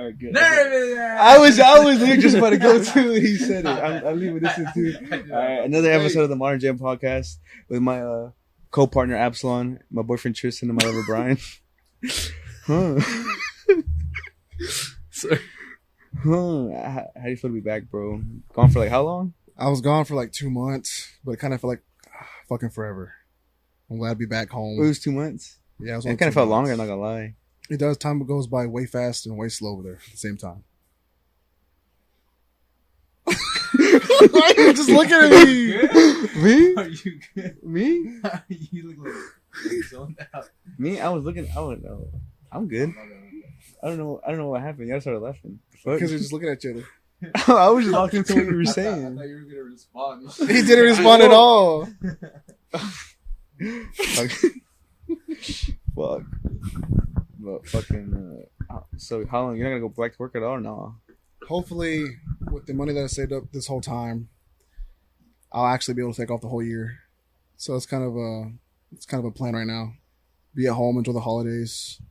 right, good. Nervous. I was literally just about to go to it. He said it. I'm leaving this too. All right, another episode of the Modern Jam podcast with my co-partner Absalon, my boyfriend Tristan, and my lover Bryan. Sorry. How do you feel to be back, bro? Gone for like how long? I was gone for like 2 months, but it kind of felt like fucking forever. I'm glad to be back home. It was 2 months. Yeah, it kind of felt longer. I'm not gonna lie. It does. Time goes by way fast and way slow over there at the same time. Why are you just looking at me? Me? Are you good? Me? You look like zoned out. Me? I was looking. I don't know. I'm good. I don't know what happened. Y'all started laughing. Because we're just looking at each other. I was just locked into what you were saying. I thought you were gonna respond. He didn't respond at all. Fuck. But fucking. So how long? You're not gonna go back to work at all? No. Hopefully, with the money that I saved up this whole time, I'll actually be able to take off the whole year. So it's kind of a plan right now. Be at home, enjoy the holidays,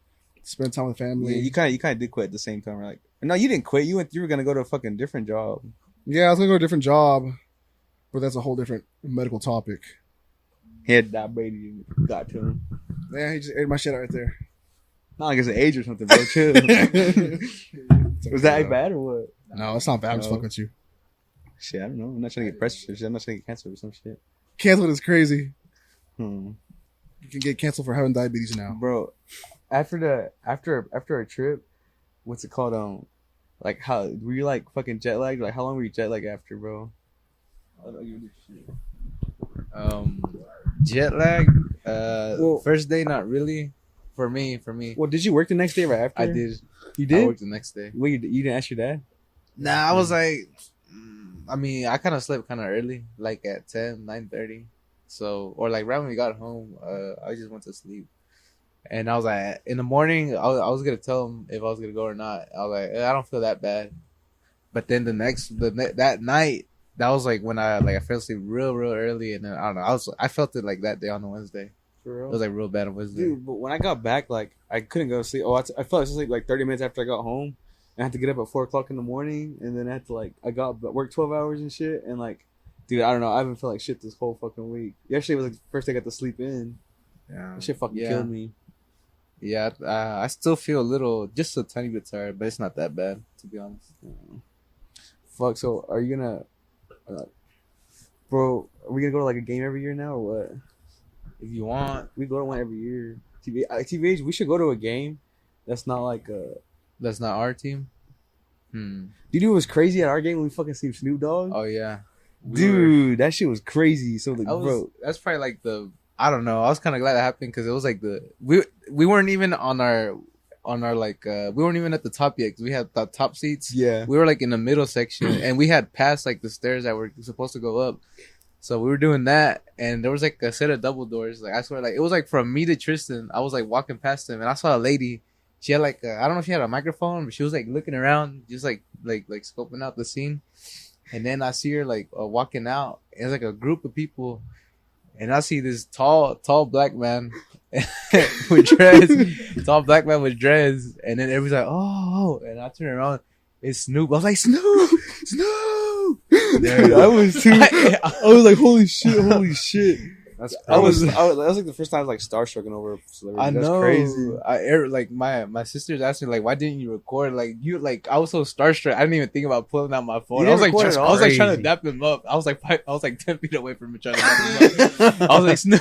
spend time with family. Yeah, you kind of did quit at the same time, right? No, you didn't quit. You were gonna go to a fucking different job. Yeah, I was gonna go to a different job, but that's a whole different medical topic. He had diabetes and got to him. Yeah, he just ate my shit out right there. Not like it's an age or something, bro. Chill. Was that bad or what? No, it's not bad. I'm just fucking with you. Shit, I don't know. I'm not trying to get pressure. I'm not trying to get cancer or some shit. Canceled is crazy. Hmm. You can get canceled for having diabetes now, bro. After a trip, what's it called? Like how were you like fucking jet lagged? Like how long were you jet lagged after, bro? Jet lag. First day, not really. For me. Well, did you work the next day right after? I did. You did? I worked the next day. Wait, you didn't ask your dad? Nah, I was like, I mean, I kind of slept kind of early, like at 9:30. So, or like right when we got home, I just went to sleep. And I was like, in the morning, I was going to tell him if I was going to go or not. I was like, I don't feel that bad. But then that night, that was like when I fell asleep real early. And then, I don't know, I felt it like that day on the Wednesday. For real? It was like real bad on Wednesday. Dude, but when I got back, like, I couldn't go to sleep. I fell asleep like 30 minutes after I got home. And I had to get up at 4 o'clock in the morning. And then I had to, I work 12 hours and shit. And, dude, I don't know. I haven't felt like shit this whole fucking week. Yesterday was, the first day I got to sleep in. Yeah. That shit fucking killed me. Yeah, I still feel just a tiny bit tired, but it's not that bad, to be honest. Fuck, so are you gonna... bro, are we gonna go to, a game every year now, or what? If you want. We go to one every year. TVH, we should go to a game that's not that's not our team? Dude, it was crazy at our game when we fucking seen Snoop Dogg. Oh, yeah. Dude, that shit was crazy. So, bro. That's probably I don't know. I was kind of glad that happened because it was we weren't even on our we weren't even at the top yet because we had the top seats. Yeah. We were in the middle section and we had passed the stairs that were supposed to go up. So we were doing that and there was a set of double doors. I swear, it was from me to Tristan. I was walking past him and I saw a lady. She had I don't know if she had a microphone, but she was looking around, just like scoping out the scene. And then I see her walking out. It's a group of people. And I see this tall black man with dreads. Tall black man with dreads. And then everybody's like, oh. And I turn around. It's Snoop. I was like, Snoop! Dude, I was too. I was like, holy shit. That's crazy. That was the first time I was starstruck over a celebrity. I know. That's crazy. My sisters asked me why didn't you record? I was so starstruck. I didn't even think about pulling out my phone. I was trying to dap him up. I was 10 feet away from him trying to dap him up. I was like, Snoop.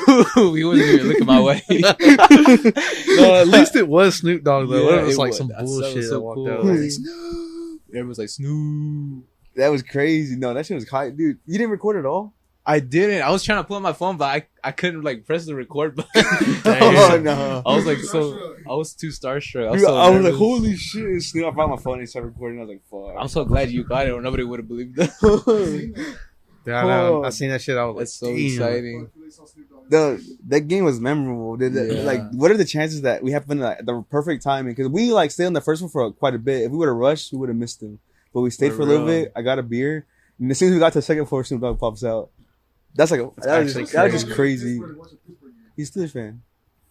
He wasn't even looking my way. No, at least it was Snoop Dogg though. Yeah, it was some bullshit. So walked cool. out. Snoop. Everyone was like, Snoop. That was crazy. No, that shit was high. Dude, you didn't record at all? I didn't. I was trying to pull out my phone, but I couldn't press the record button. Oh no! I was I was too starstruck. I was like, holy shit! Snoop, I found my phone and started recording. I was like, fuck. I'm so glad you got it, or nobody would have believed that. Yeah, I seen that shit. I was That's so exciting. That game was memorable. What are the chances that we happened at the perfect timing? Because we stayed on the first one for quite a bit. If we would have rushed, we would have missed him. But we stayed for a little bit. I got a beer, and as soon as we got to the second floor, Snoop Dogg pops out. That was just crazy. He's still a fan.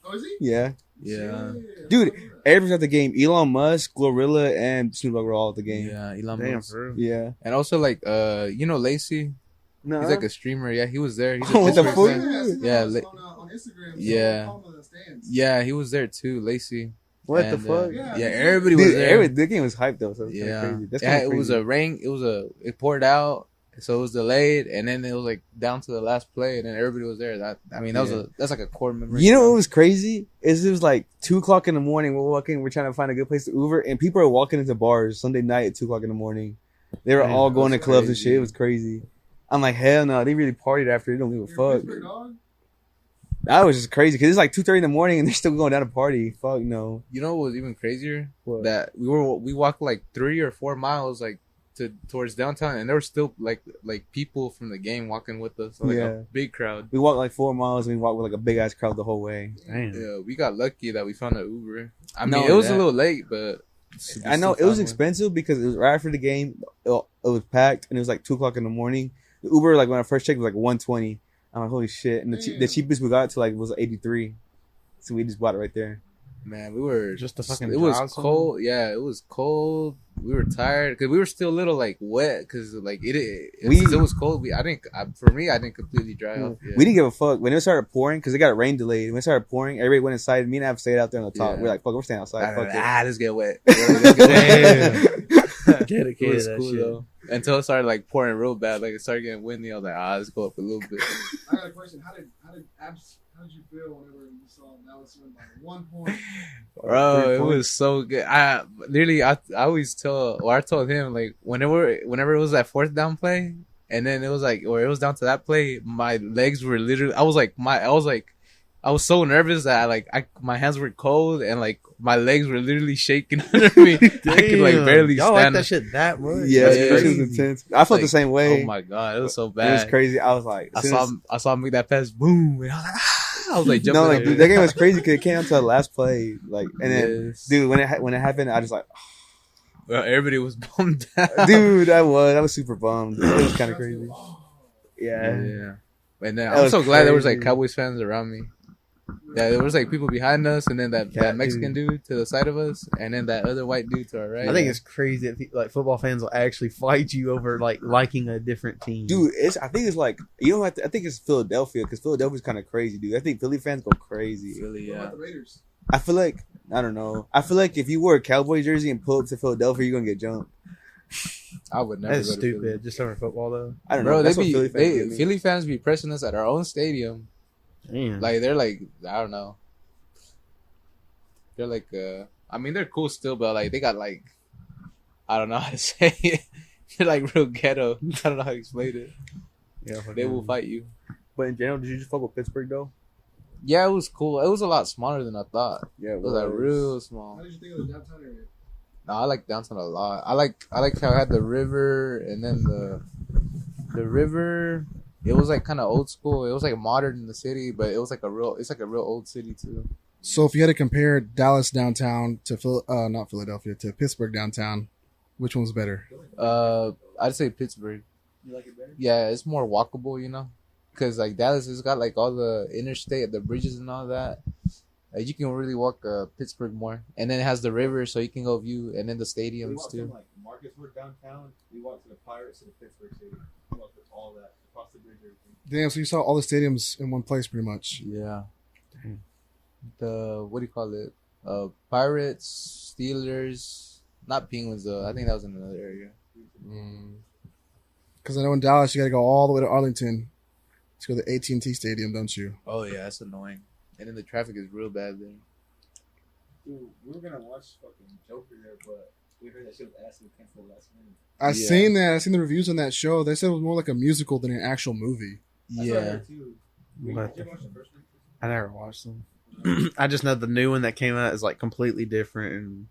Oh, is he? Yeah. Yeah. Dude, everyone's at the game. Elon Musk, Glorilla, and Snoop Dogg were all at the game. Yeah, Elon Damn, Musk. for real. Yeah. And also like Lacey. No. He's like a streamer. Yeah, he was there. He's Oh, what the Pittsburgh fuck? fan. Yeah, Yeah, on Instagram. Yeah. So the stands. Yeah, he was there too, Lacey. What And, the fuck? Yeah, everybody was Dude, there. the game was hyped though, so it's Yeah, crazy. That's yeah. kinda It was crazy. a rain. It poured out, so it was delayed, and then it was like down to the last play, and then everybody was there. That's like a core memory. You know what was crazy? It was like 2:00 in the morning. We're walking. We're trying to find a good place to Uber, and people are walking into bars Sunday night at 2:00 in the morning. They were Man, all going to that's clubs and crazy. shit. It was crazy. I'm like, hell no, they really partied after. They don't give a fuck. That was just crazy because it's like 2:30 in the morning and they're still going down to party. Fuck no. You know what was even crazier? What? That we walked like 3 or 4 miles like towards downtown, and there were still like people from the game walking with us, like Yeah. a big crowd. We walked like 4 miles and we walked with like a big ass crowd the whole way. Damn. Yeah, we got lucky that we found an Uber. I mean, No, it was that- a little late, but I know it was still found one. expensive because it was right after the game. It was packed and it was like 2:00 in the morning. The Uber, like when I first checked, was like 120. I'm like, holy shit! And the cheapest we got to like was 83. So we just bought it right there. Man, we were Just to fucking It was drive cold. Yeah, it was cold. We were tired because we were still a little like wet because like since it was cold. I didn't completely dry off. Yet. We didn't give a fuck when it started pouring because it got rain delayed. When it started pouring, everybody went inside. Me and Ab stayed out there on the top. Yeah. We're like, fuck, we're staying outside. Fuck it. Let's get wet. Let's get wet. It Dedicated was that cool shit. though. Until it started like pouring real bad. Like it started getting windy. I was like, let's go up a little bit. I got a question. How did you feel whenever you saw Dallas win by 1 point? Bro, 3 it points. was so good. I always I told him like whenever it was that fourth down play, and then it was like, or it was down to that play, my legs were literally. I was so nervous that my hands were cold and like my legs were literally shaking under me. I could like Damn. barely Y'all like stand. that shit that much? Yeah, That's that shit was crazy. intense. I felt the Like, same way. Oh my god, it was so It bad. was crazy. I was like, I saw him make that pass, boom, and I was like, I was like jumping. no, like up. dude, that game was crazy because it came down to the last play. Like, and then, Yes. dude, when it happened, I just like, Well, everybody was bummed out. dude, I was super bummed. It was kind of crazy. Yeah. Yeah. And then That I'm was so glad there was like crazy. Cowboys fans around me. Yeah, there was like people behind us, and then that Mexican dude to the side of us, and then that other white dude to our right. I think it's crazy that like football fans will actually fight you over like liking a different team. Dude, I think it's like you don't have to. I think it's Philadelphia because Philadelphia's kind of crazy, dude. I think Philly fans go crazy. really, What yeah. about the Raiders? I feel like I don't know. I feel like if you wear a Cowboy jersey and pull up to Philadelphia, you're gonna get jumped. I would never. That's go to Philly. stupid. Just over football though. I don't Bro, know. That's what Philly give me. fans be pressing us at our own stadium. Damn. Like they're like, I don't know. They're like, I mean, they're cool still, but like they got like, I don't know how to say it. They're like real ghetto. I don't know how to explain it. yeah, They will fight you. But in general, did you just fuck with Pittsburgh though? Yeah, it was cool. It was a lot smaller than I thought. Yeah, It was like real How small. did you think of the downtown area? No, I like downtown a lot. I like how it had the river, and then the river. It was like kind of old school. It was like modern in the city, but it was like it's like a real old city too. So if you had to compare Dallas downtown to not Philadelphia, to Pittsburgh downtown, which one's better? I'd say Pittsburgh. You like it better? Yeah, it's more walkable, you know, because like Dallas has got like all the interstate, the bridges and all that. You can really walk Pittsburgh more, and then it has the river, so you can go view, and then the stadiums too. like Marcusburg downtown. We walked to the Pirates and the Pittsburgh Stadium. We walked all that across the bridge. Everything. Damn, so you saw all the stadiums in one place pretty much. Yeah. The what do you call it? Pirates, Steelers, not Penguins though. I think that was in another area. Because I know in Dallas you got to go all the way to Arlington to go to the AT&T Stadium, don't you? Oh yeah, that's annoying. And then the traffic is real bad there. Dude, we were gonna watch fucking Joker there, but we heard that shit was ass and canceled last minute. I Yeah. seen that. I seen the reviews on that show. They said it was more like a musical than an actual movie. Yeah. But I never watched them. I just know the new one that came out is like completely different. And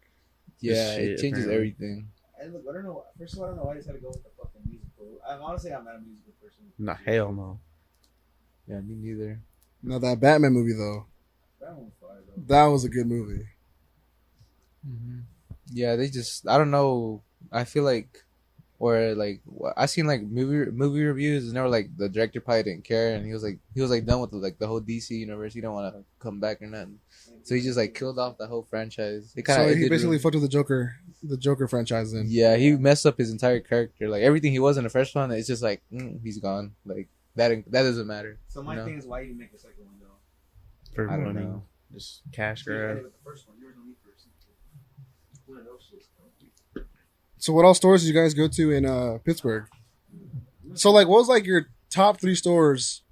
Yeah, shit, it changes apparently. everything. And look, I don't know. First of all, I don't know why I just had to go with the fucking musical. I'm not a musical person. no, hell no. Yeah, me neither. Now that Batman movie though, That one was fire though. that was a good movie. Yeah, they just I don't know. I feel like Or like I seen like movie reviews, and they were like the director probably didn't care, and he was like done with the whole DC universe. He don't want to come back or nothing, so he just like killed off the whole franchise. He basically fucked with the Joker franchise. Then yeah, he messed up his entire character. Like everything he was in the first one, it's just like he's gone. Like that doesn't matter. So my thing is, why you make a second one though? For I don't money, know. just cash grab. So what all stores did you guys go to in Pittsburgh? So like, what was like your top 3 stores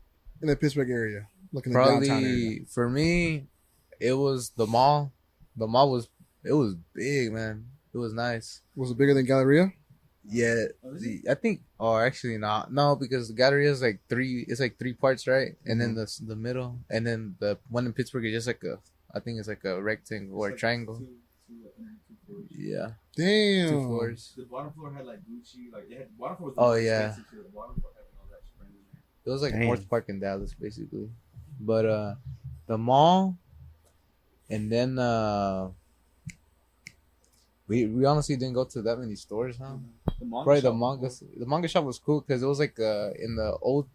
in the Pittsburgh area? Looking at the downtown area. Probably for me, it was the mall. The mall was big, man. It was nice. Was it bigger than Galleria? Yeah, I think. Oh, actually not. No, because the Galleria is like 3. It's like 3 parts, right? And then the middle, and then the one in Pittsburgh is just like I think it's like a rectangle or a triangle. Yeah. Damn. 2 floors. The bottom floor had like Gucci, like they had bottom floor was Oh yeah. the bottom floor having all that spring in there. It was like Dang. North Park in Dallas, basically. But the mall, and then we honestly didn't go to that many stores, huh? Probably the manga shop was cool because it was like in the old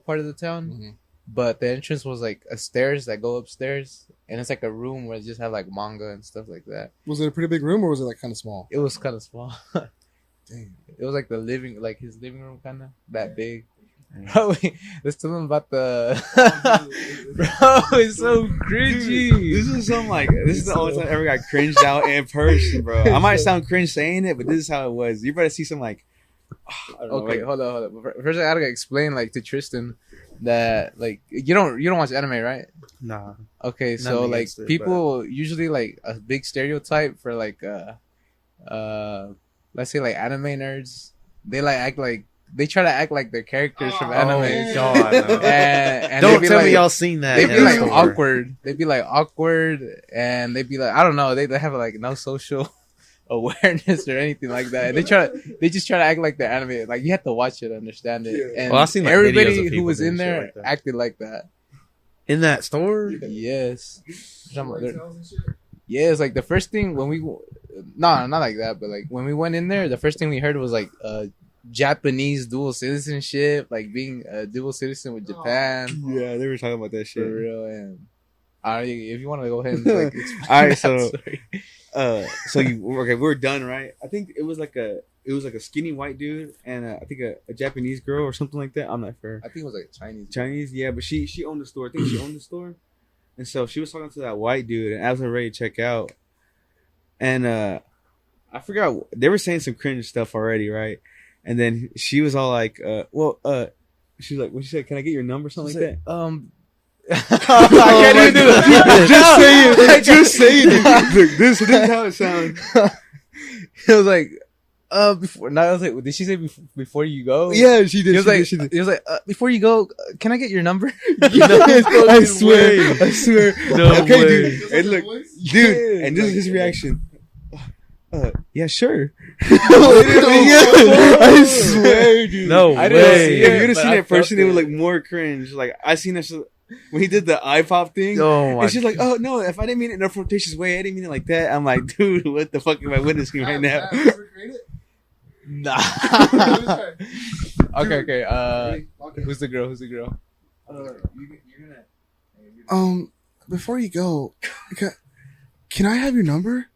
part of the town. Mm-hmm. But the entrance was like a stairs that go upstairs, and it's like a room where it just have like manga and stuff like that. Was it a pretty big room or was it like kind of small? It was kind of small. Damn. It was like his living room, kind of that big. Bro, let's tell him about the. Bro, it's so cringy. Dude, this is the only time I ever got cringed out in person, bro. I might sound cringe saying it, but this is how it was. You better see some like. I don't know, Okay, like, hold on. First, I gotta explain like to Tristan that like you don't watch anime, right? Nah. Okay, so Nothing like against it, people usually like a big stereotype for like let's say like anime nerds. They like act like they try to act like they're characters from anime. man. God, no. And Don't they be tell like, me y'all seen that. They'd be in like a store. awkward. They'd be like awkward, and they'd be like, I don't know. They have like no social awareness or anything like that. And they just try to act like they're animated. Like you have to watch it to understand it. Yeah. And Well, I've seen, like, videos everybody of who people was in doing shit there like that. acted like that. In that store? Yes. Yeah, it's like the first thing when we no, not like that, but like when we went in there, the first thing we heard was like Japanese dual citizenship, like being a dual citizen with Japan. yeah, they were talking about that For shit. real, and if you want to go ahead and like explain All right, that so- story. We were done, right? I think it was like a skinny white dude and I think a Japanese girl or something like that. I'm not sure. I think it was like Chinese. Chinese, yeah, but she owned the store. I think she owned the store, and so she was talking to that white dude, and I was ready to check out, and I forgot they were saying some cringe stuff already, right? And then she was all like, she was like, what she said? Can I get your number? Something like that. I can't even do it. Just say it. Look, this is how it sounds. It was like, before. No, I was like, did she say before you go? Yeah, she did. He was like, before you go, can I get your number? I swear. No Okay, way. dude. And look, dude, and this is his reaction. Yeah, sure. I swear, dude. No I didn't way. see If it. you would have but seen I it first, felt it it. was like more cringe. Like I seen this when he did the eye pop thing. Oh my And she's like, "Oh no! If I didn't mean it in a flirtatious way, I didn't mean it like that." I'm like, "Dude, what the fuck am I witnessing right now?" Nah. Okay. Who's the girl? Before you go, can I have your number?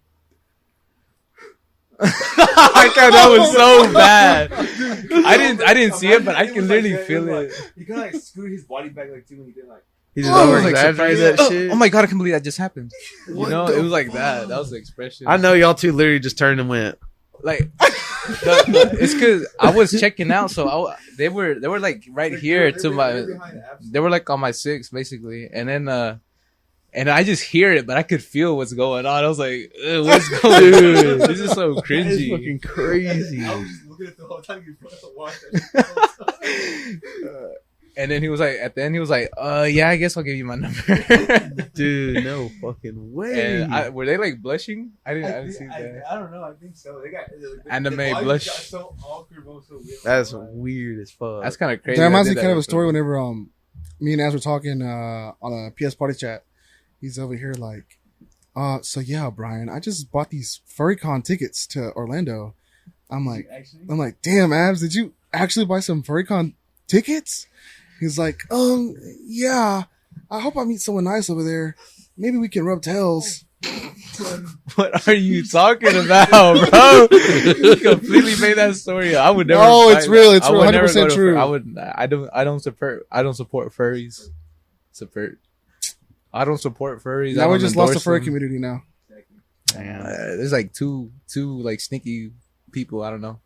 That was so bad. I didn't see it, but I can literally feel it. He kind of like screwed his body back like too when he did like. He just I was over like exaggerated surprised. that shit. Oh my god, I can't believe that just happened. You What know, the it was like that. That was the expression. I know y'all two literally just turned and went. Like it's because I was checking out, so they were like right here to my. They were like on my 6 basically, and then and I just hear it, but I could feel what's going on. I was like, what's going on? This is so That is cringy. fucking crazy. I was just looking at the whole time you watched that. And then he was like, at the end, he was like, yeah, I guess I'll give you my number. Dude, no fucking way. And were they like blushing? I didn't see that. I don't know. I think so. They got Anime the bodies blush. got so awkward, but so weird. That's weird as fuck. That's kind of crazy. That reminds I me did kind of that a story before. whenever me and Az were talking on a PS party chat. He's over here like, so yeah, Brian, I just bought these FurryCon tickets to Orlando. I'm like, damn, Abs, did you actually buy some FurryCon tickets? He's like, yeah. I hope I meet someone nice over there. Maybe we can rub tails. What are you talking about, bro? You completely made that story. I would never. No, it's real. It's I real. would never 100% go to true. I don't support furries. I don't support furries. Now I we don't just lost the endorse furry them. community now. Damn. There's like two like sneaky people. I don't know.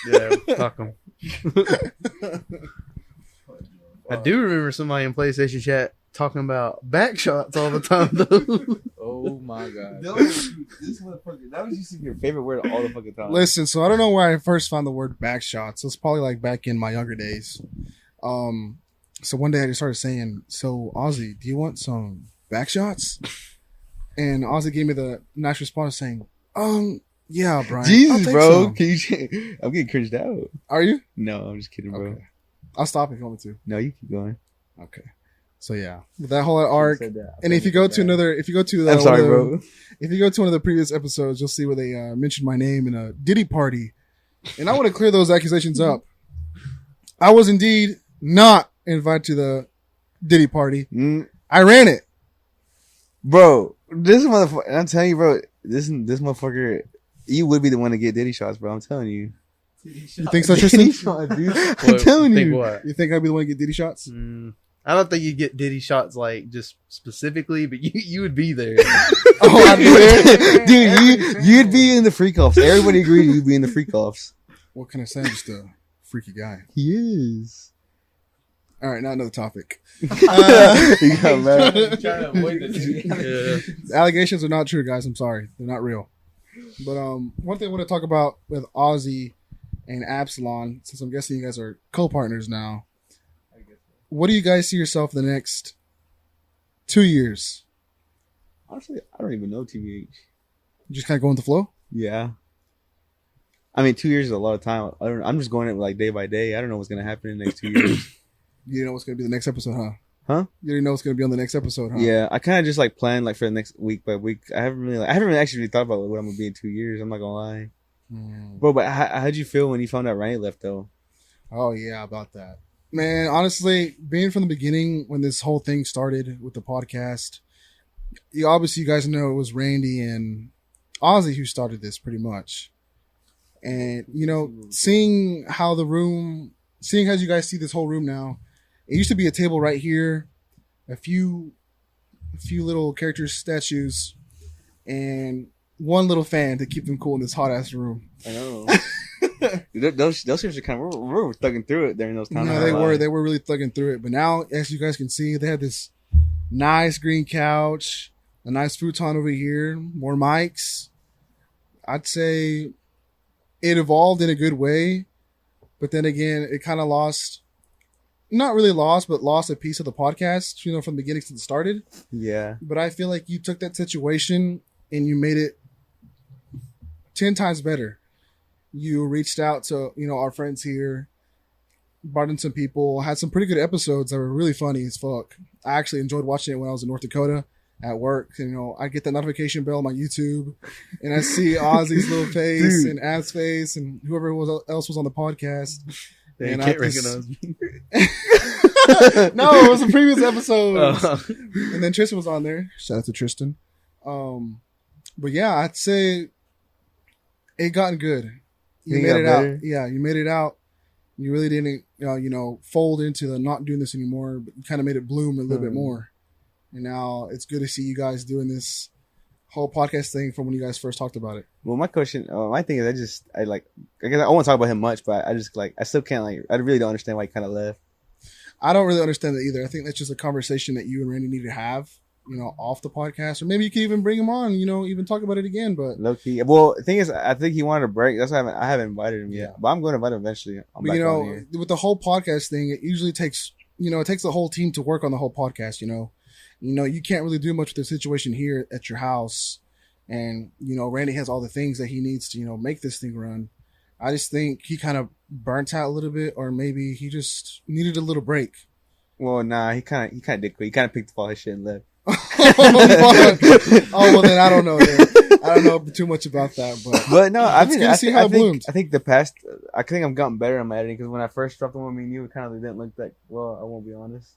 Yeah, fuck them. I do remember somebody in PlayStation chat talking about back shots all the time, though. Oh my god. This motherfucker. That was just your favorite word all the fucking time. Listen, so I don't know where I first found the word back shots. It was probably like back in my younger days. So one day I just started saying, so Ozzie, do you want some back shots? And Ozzie gave me the nice response saying, yeah, Bryan. I'll Jesus, take bro. some." Can you? I'm getting cringed out. Are you? No, I'm just kidding, bro. Okay. I'll stop if you want me to. No, you keep going. Okay. So yeah, with that whole arc. Said that. And if you go to another, if you go to, I'm sorry, one of bro. the- If you go to one of the previous episodes, you'll see where they mentioned my name in a Diddy party. And I want to clear those accusations up. I was indeed not invited to the Diddy party. I ran it. Bro, this motherfucker, I'm telling you, bro, this motherfucker, you would be the one to get Diddy shots, bro. I'm telling you. You think so, Tristan? Diddy shots, dude. I'm telling Think you. what? You think I'd be the one to get Diddy shots? I don't think you get Diddy shots like just specifically, but you would be there. Oh, I'd be there. Dude, you'd be in the freak offs. Everybody agreed you'd be in the freak offs. What can I say? I'm just a freaky guy. He is. All right, now another topic. You got mad. Yeah. The allegations are not true, guys. I'm sorry. They're not real. But one thing I want to talk about with Ozzie and Absalon, since I'm guessing you guys are co-partners now, what do you guys see yourself in the next 2 years? Honestly, I don't even know TBH. You just kind of go with the flow? Yeah. I mean, 2 years is a lot of time. I'm just going it like day by day. I don't know what's going to happen in the next 2 years. You know what's going to be the next episode, huh? Huh? You already know what's going to be on the next episode, huh? Yeah, I kind of just like plan like for the next week by week. I haven't really actually thought about what I'm going to be in 2 years. I'm not going to lie. Bro, but how'd you feel when you found out Ryan left though? Oh, yeah, about that. Man, honestly, being from the beginning when this whole thing started with the podcast, you guys know it was Randy and Ozzie who started this pretty much. And, you know, seeing how you guys see this whole room now, it used to be a table right here, a few little character statues, and one little fan to keep them cool in this hot ass room. I know. those ships are kind of we were thugging through it during those times. No, they were really thugging through it. But now, as you guys can see, they have this nice green couch, a nice futon over here, more mics. I'd say it evolved in a good way, but then again, it kind of lost a piece of the podcast, you know, from the beginning since it started. Yeah. But I feel like you took that situation and you made it 10 times better. You reached out to, you know, our friends here, brought in some people, had some pretty good episodes that were really funny as fuck. I actually enjoyed watching it when I was in North Dakota at work. And, you know, I get that notification bell on my YouTube and I see Ozzie's little face and Ab's face and whoever else was on the podcast. They And can't I just- recognize me. No, it was a previous episode. And then Tristan was on there. Shout out to Tristan. But yeah, I'd say it gotten good. You It made got it better? out. Yeah, you made it out. You really didn't, you know, fold into the not doing this anymore, but you kind of made it bloom a little bit more. And now it's good to see you guys doing this whole podcast thing from when you guys first talked about it. Well, my thing is, I guess I won't talk about him much, but I still can't I really don't understand why he kind of left. I don't really understand that either. I think that's just a conversation that you and Randy need to have, you know, off the podcast, or maybe you could even bring him on, you know, even talk about it again. But Low key. Well, the thing is, I think he wanted a break. That's why I haven't invited him yet. But I'm going to invite him eventually. I'm but, back you on know, here. with the whole podcast thing, it usually takes, you know, it takes the whole team to work on the whole podcast. You know, you can't really do much with the situation here at your house. And, you know, Randy has all the things that he needs to, you know, make this thing run. I just think he kind of burnt out a little bit, or maybe he just needed a little break. Well, nah, he kind of did quit. He kind of picked up all his shit and left. Oh, well, then I don't know. Then. I don't know too much about that, But no, I it's mean, good to see how it bloomed. I think the past, I think I've gotten better at my editing because when I first dropped the one me and you, it kind of didn't look that well. I won't be honest,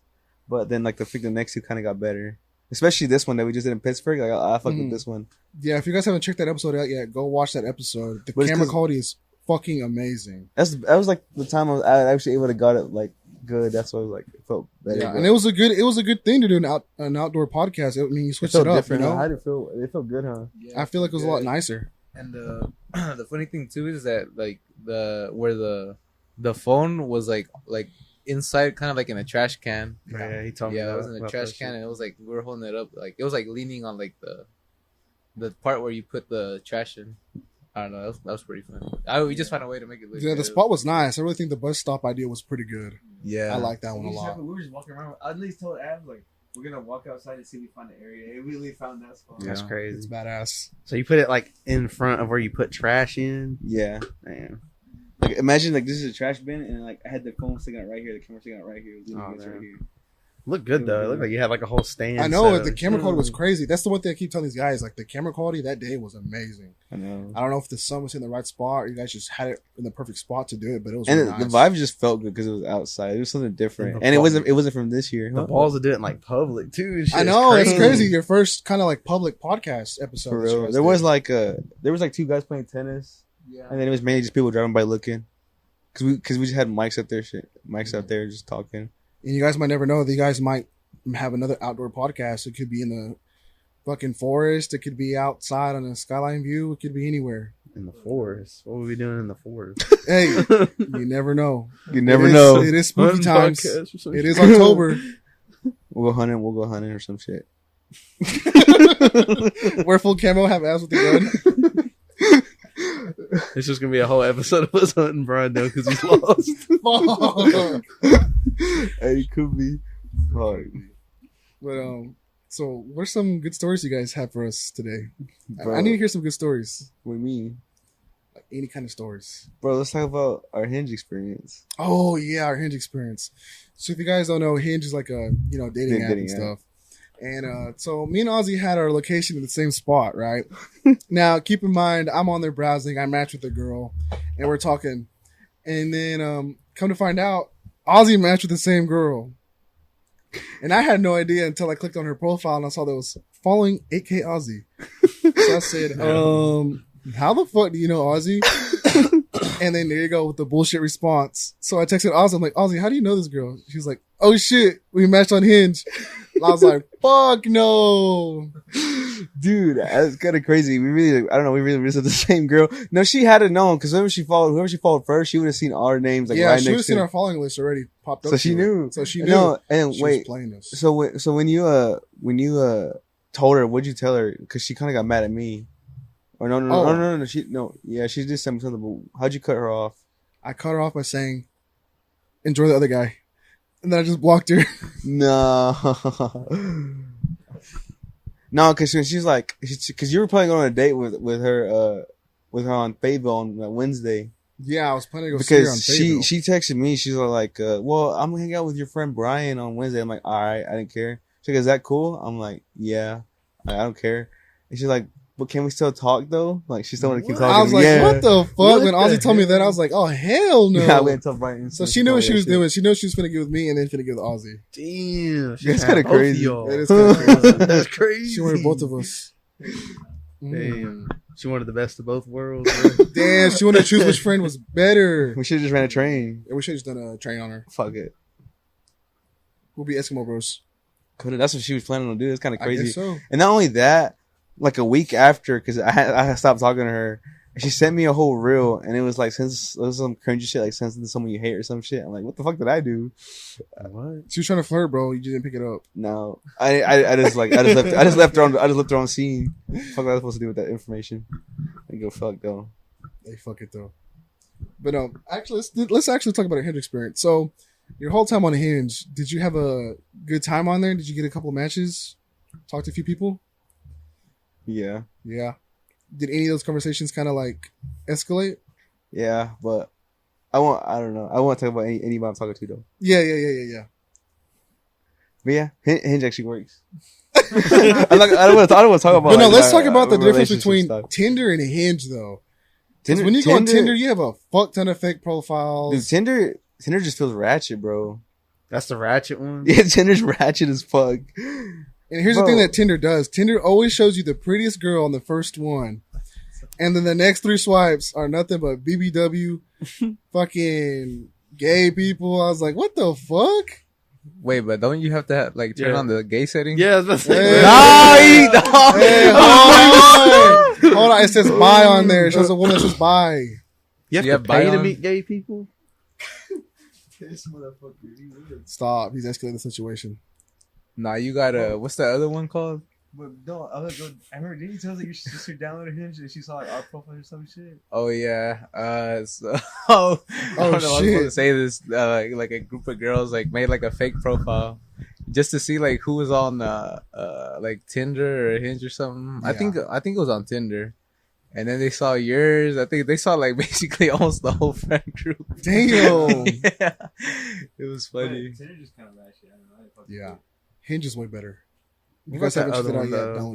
but then like the next two kind of got better, especially this one that we just did in Pittsburgh. Like I fucked with this one. Yeah, if you guys haven't checked that episode out yet, go watch that episode. The camera quality is fucking amazing. That was like the time I was actually able to got it like good. That's why I was like it felt better. Yeah, and it was a good thing to do an outdoor podcast. I mean, you switched it up. Different, you know, how did it feel? It felt good, huh? Yeah, I feel like it was a lot nicer. And the funny thing too is that like where the phone was like inside, kind of like in a trash can. Yeah, he told me. Yeah, it was in a trash can, and it was like we were holding it up, like it was like leaning on like the part where you put the trash in. I don't know. That was pretty fun. We just found a way to make it look. Yeah, good. the spot was nice. I really think the bus stop idea was pretty good. Yeah, I like that one a lot. We were just walking around. I at least told Abs like we're gonna walk outside and see if we find an area. And we really found that spot. That's It's crazy. badass. So you put it like in front of where you put trash in. Yeah. Man. Like imagine like this is a trash bin and like I had the phone sticking out right here, the camera sticking out right here, the Oh, right man. here. Looked good though. It looked like you had like a whole stand. I know set the up. camera quality was crazy. That's the one thing I keep telling these guys. Like the camera quality that day was amazing. I know. I don't know if the sun was in the right spot or you guys just had it in the perfect spot to do it, but it was And really the nice. vibe just felt good because it was outside. It was something different, And the and it ball- wasn't from this year. The balls to do it in like public too. and shit I is know it's crazy. Your first kind of like public podcast episode. For that you real. guys There did. was like two guys playing tennis, Yeah. and then it was mainly just people driving by looking, because we just had mics up there, out there just talking. And you guys might never know that you guys might have another outdoor podcast. It could be in the fucking forest. It could be outside on a skyline view. It could be anywhere. in the forest. What were we doing in the forest? Hey, you never know. You never It is- know. It is spooky times. Podcast or some It shit. is October. We'll go hunting or some shit. Wear full camo, have ass with the gun. It's just gonna be a whole episode of us hunting Bryan down because he's lost. Fuck. Hey, it could be. Fuck. But so what are some good stories you guys have for us today? Bro. I need to hear some good stories. What do you mean? Like any kind of stories. Bro, let's talk about our Hinge experience. Oh yeah, our Hinge experience. So if you guys don't know, Hinge is like a dating app and stuff. And so me and Ozzie had our location in the same spot, right? Now keep in mind, I'm on there browsing. I match with a girl, and we're talking, and then come to find out, Ozzie matched with the same girl, and I had no idea until I clicked on her profile and I saw that it was following 8K Ozzie. So I said, how the fuck do you know Ozzie? And then there you go with the bullshit response. So I texted Ozzie. I'm like, Ozzie, how do you know this girl? She's like, oh shit, we matched on Hinge. And I was like, fuck no. Dude, that's kind of crazy. We really missed the same girl. No, she had to know because whoever she followed first, she would have seen our names like Yeah, right she would have next seen to our following list already popped up. So she to her. knew. So she knew. No, and She wait. was playing us. So when you told her, what'd you tell her? Because she kind of got mad at me. Or no. She did something. But how'd you cut her off? I cut her off by saying, enjoy the other guy. And then I just blocked her. No. No, because she's like, because you were planning on a date with her on Fayetteville on Wednesday. Yeah, I was planning to go see her on Because Fayetteville. she texted me. She's like, well, I'm gonna hang out with your friend Bryan on Wednesday. I'm like, all right, I didn't care. She's like, is that cool? I'm like, yeah, I don't care. And she's like, but can we still talk though? Like, she still want to keep talking. I was like, yeah. what the fuck? What When the Ozzie told me that, I was like, oh, hell no. Yeah, I went to Bryan. So she knew what she was doing. She knew she was finna get with me and then finna get with Ozzie. Damn, That's kinda crazy. That is kind of crazy. That's crazy. She wanted both of us. Damn, she wanted the best of both worlds. Bro. Damn, she wanted to choose which friend was better. We should have just ran a train. Yeah, we should have just done a train on her. Fuck it. We'll be Eskimo Bros. That's what she was planning on doing. It's kind of I crazy. guess so. And not only that, like a week after, because I had stopped talking to her, she sent me a whole reel, and it was like, since it was some cringy shit, like sensing someone you hate or some shit. I'm like, what the fuck did I do? What? She was trying to flirt, bro. You just didn't pick it up. No, I just left her on scene. Fuck, what was I supposed to do with that information? I go fuck though. Hey, fuck it though. But actually, let's actually talk about a Hinge experience. So, your whole time on Hinge, did you have a good time on there? Did you get a couple of matches? Talk to a few people? Yeah, Yeah. Did any of those conversations kind of like escalate? yeah, but I don't know. I won't talk about anybody I'm talking to though. Yeah. But yeah, Hinge actually works. I don't want to talk about. But no, like, let's talk about the difference relationship between stuff. Tinder and Hinge, though. Because when you go on Tinder, you have a fuck ton of fake profiles. Dude, Tinder just feels ratchet, bro. That's the ratchet one. Yeah, Tinder's ratchet as fuck. And here's the thing that Tinder does. Tinder always shows you the prettiest girl on the first one. And then the next 3 swipes are nothing but BBW, fucking gay people. I was like, what the fuck? Wait, but don't you have to turn on the gay setting? Yeah, I was about to say. Hey, hold on. It says bi on there. It shows a woman that says bi. You have to pay to meet gay people? This motherfucker. Stop. He's escalating the situation. Nah, you gotta. What's that other one called? But no, I remember, didn't you tell us that your sister downloaded Hinge and she saw like our profile or some shit? Oh yeah. So I don't know. I was supposed to say this. Like a group of girls made a fake profile just to see who was on Tinder or Hinge or something. Yeah. I think it was on Tinder. And then they saw yours. I think they saw basically almost the whole friend group. Damn. Yeah. It was funny. But Tinder just kind of that shit. I don't know. Yeah. Hinge is way better. You guys haven't checked it out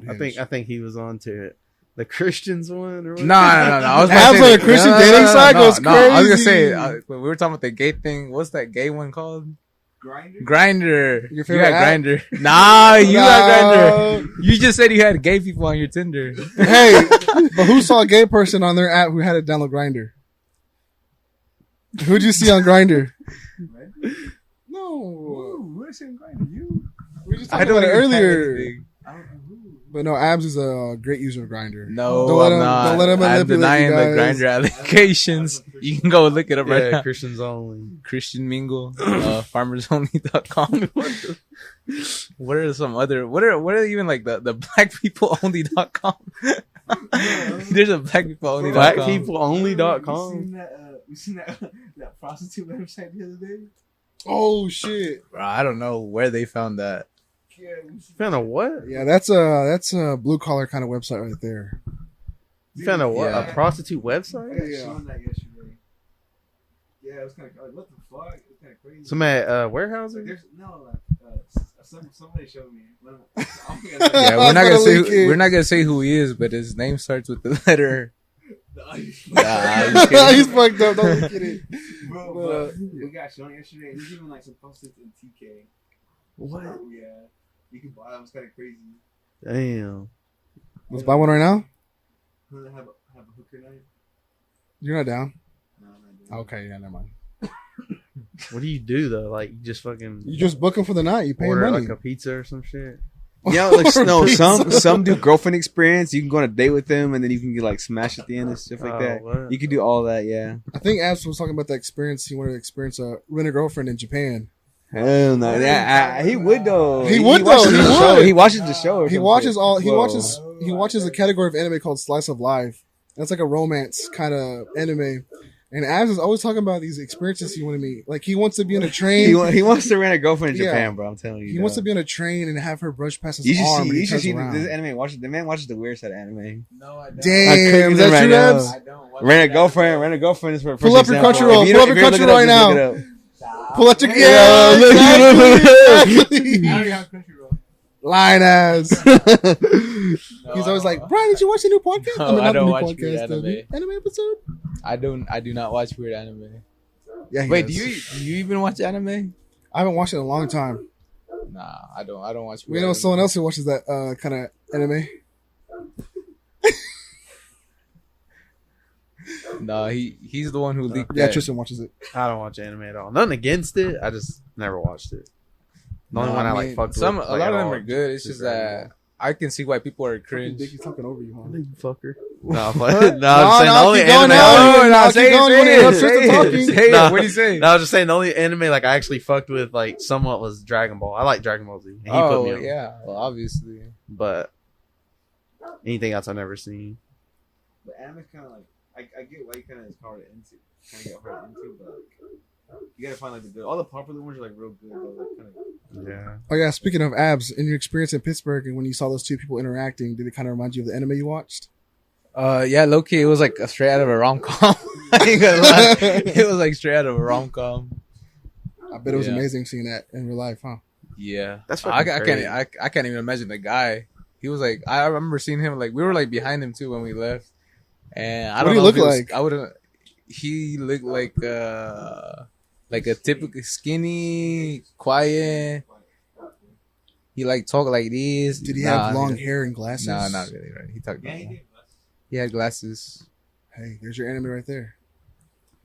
yet. I think he was on to it. The Christians one or what? No. I was about to say, a Christian dating site goes crazy. I was gonna say we were talking about the gay thing. What's that gay one called? Grinder. Your favorite app? Grinder. Nah, you got Grinder. You just said you had gay people on your Tinder. Hey, but who saw a gay person on their app who had to download Grinder? Who'd you see on Grinder? No. Who's saying Grinder? You? We were just talking about it earlier. But no, Abs is a great user of Grinder. No, don't let him I'm denying the Grinder allegations. You can go look it up right now. Christians only. Christian Mingle, farmersonly.com. What are some other? What are even the blackpeopleonly.com? There's a blackpeopleonly.com. Blackpeopleonly.com. We seen that prostitute website the other day. Oh shit! Bro, I don't know where they found that. Found a what? Yeah, that's a blue collar kind of website right there. You found a what? Yeah. A prostitute website? Yeah. That yesterday. Yeah, it was kind of what the fuck? It was kind of crazy. Some at Warehouser? Somebody showed me. Yeah, we're not gonna say who he is, but his name starts with the letter. He's fucked up. Don't look at it. Bro, we got shown yesterday. There's even some posters in TK. What? Yeah. You can buy them. It's kind of crazy. Damn. Let's buy one right now. Have a hooker night. You're not down? No, I'm not down. Okay, yeah, never mind. What do you do though? You just fucking. You just book them for the night. You pay order money. a pizza or some shit. Yeah, some do girlfriend experience. You can go on a date with them, and then you can get smash at the end and stuff like that. What? You can do all that. Yeah. I think Abs was talking about the experience. He wanted to experience rent a girlfriend in Japan. Hell no! Yeah, he would though. He would though. He watches the show. He watches all. He watches a category of anime called Slice of Life. That's like a romance kind of anime. And Abs is always talking about these experiences he wanted me. He wants to be on a train. He wants to rent a girlfriend in Japan, bro. I'm telling you. He wants to be on a train and have her brush past his arm. You should see this anime. The man watches the weird side of anime. No, I don't. Damn, is that true, Abs? I don't. Rent a girlfriend is for. Pull up your Crunchyroll. Pull up your Crunchyroll right now. Pull up your exactly. I already have Crunchyroll. Lying ass. He's always like, Bryan, did you watch the new podcast? No, I don't watch weird anime. Anime episode? I do not watch weird anime. Yeah. Wait, do you even watch anime? I haven't watched it in a long time. Nah, I don't watch weird We know anime. someone else who watches that kind of anime. No, he's the one who leaked Yeah, that. Tristan watches it. I don't watch anime at all. Nothing against it. I just never watched it. The only one I fucked with. A lot of them are good. It's just that I can see why people are cringe. Dickie's talking over you, huh? You fucker. No, I'm saying the only anime. What do you say? No, I was just saying the only anime I actually fucked with somewhat was Dragon Ball. I like Dragon Ball Z. And he put me on. Yeah, well, obviously. But anything else I've never seen. But anime's kind of I get why you kind of get hard into, but you gotta find the good. All the popular ones are real good. Though, Yeah. Oh yeah. Speaking of Abs, in your experience in Pittsburgh, and when you saw those two people interacting, did it kind of remind you of the anime you watched? Yeah, low key, it was straight out of a rom-com. I ain't gonna lie. It was straight out of a rom-com. I bet it was amazing seeing that in real life, huh? Yeah, That's I fucking crazy. can't even imagine the guy. He was like, I remember seeing him like we were like behind him too when we left, and I What don't do know he if look he was- like? I wouldn't. He looked like a typical skinny, quiet. He like talk like this. Did he have long hair and glasses? Nah, not really. Right? He talked. He had glasses. Hey, there's your anime right there.